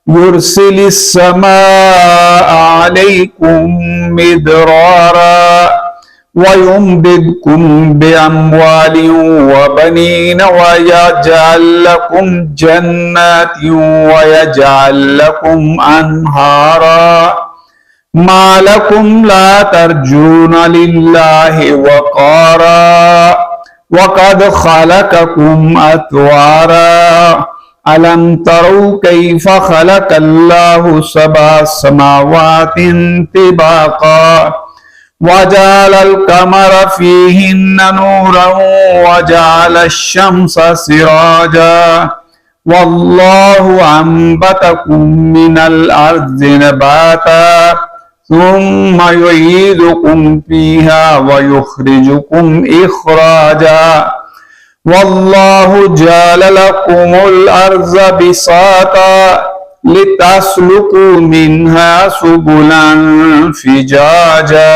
يرسل السماء عليكم مدرارا ويمددكم بأموال وبنين ويجعل لكم جنات ويجعل لكم أنهارا ما لكم لا ترجون لله وقارا وقد خلقكم أطوارا ألم تروا كيف خلق الله سبع سماوات طباقا وجعل القمر فيهن نورا وجعل الشمس سراجا والله أنبتكم من الأرض نباتا ثم يعيدكم فيها ويخرجكم إخراجا والله جعل لكم الأرض بساطا لتسلكوا منها سبلا فجاجا